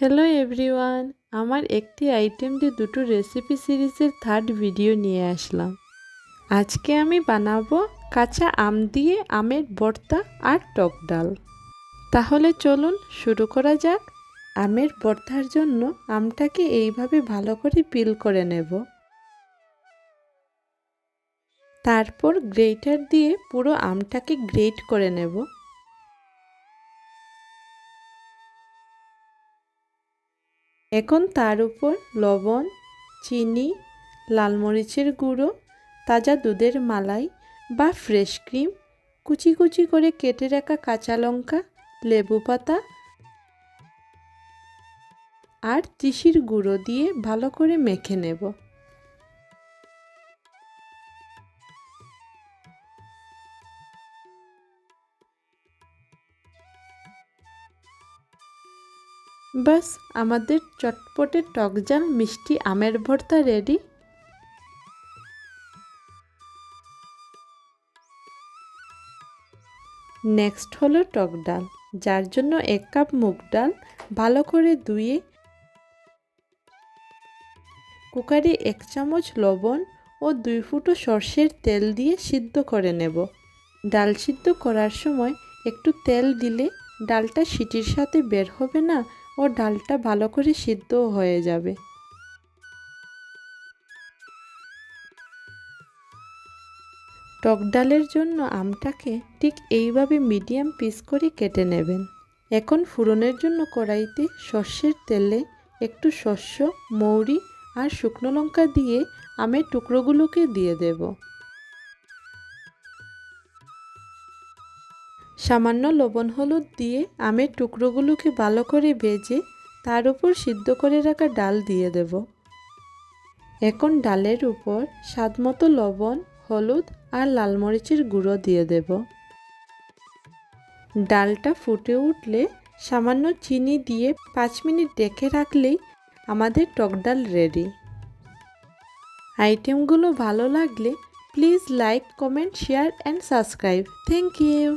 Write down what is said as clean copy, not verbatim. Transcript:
Hello everyone, আমার একটি item দিয়ে দুটো রেসিপি সিরিজের থার্ড ভিডিও নিয়ে আসলাম। আজকে আমি বানাবো কাঁচা আম দিয়ে আমের ভর্তা আর টক ডাল। তাহলে চলুন শুরু করা যাক। আমের ভর্তার জন্য আমটাকে এইভাবে ভালো করে পিল করে নেব। তারপর গ্রেটার দিয়ে পুরো আমটাকে গ্রেট করে নেব। এখন তার উপর লবণ, চিনি, লাল মরিচের গুঁড়ো, তাজা দুধের মালাই বা ফ্রেশ ক্রিম, কুচি কুচি করে কেটে রাখা কাঁচা লঙ্কা, লেবু পাতা আর তিসির গুঁড়ো দিয়ে ভালো করে মেখে নেব। বাস, আমাদের চটপটে টকঝাল মিষ্টি আমের ভর্তা রেডি। নেক্সট হলো টক ডাল, যার জন্য 1 কাপ মুগ ডাল ভালো করে ধুয়ে কুকারে 1 চামচ লবণ ও 2 ফুটো সর্ষের তেল দিয়ে সিদ্ধ করে নেব। ডাল সিদ্ধ করার সময় একটু তেল দিলে ডালটা সিটির সাথে বের হবে না ও ডালটা ভালো করে সিদ্ধও হয়ে যাবে। টক ডালের জন্য আমটাকে ঠিক এইভাবে মিডিয়াম পিস করে কেটে নেবেন। এখন ফোড়নের জন্য কড়াইতে সর্ষের তেলে একটু শস্য, মৌরি আর শুকনো লঙ্কা দিয়ে আমের টুকরোগুলোকে দিয়ে দেব। সামান্য লবণ হলুদ দিয়ে আমের টুকরোগুলোকে ভালো করে ভেজে তার উপর সিদ্ধ করে রাখা ডাল দিয়ে দেব। এখন ডালের উপর স্বাদমতো লবণ, হলুদ আর লাল মরিচের গুঁড়ো দিয়ে দেব। ডালটা ফুটে উঠলে সামান্য চিনি দিয়ে 5 মিনিট ঢেকে রাখলেই আমাদের টক ডাল রেডি। আইটেমগুলো ভালো লাগলে please like, comment, share and subscribe. Thank you.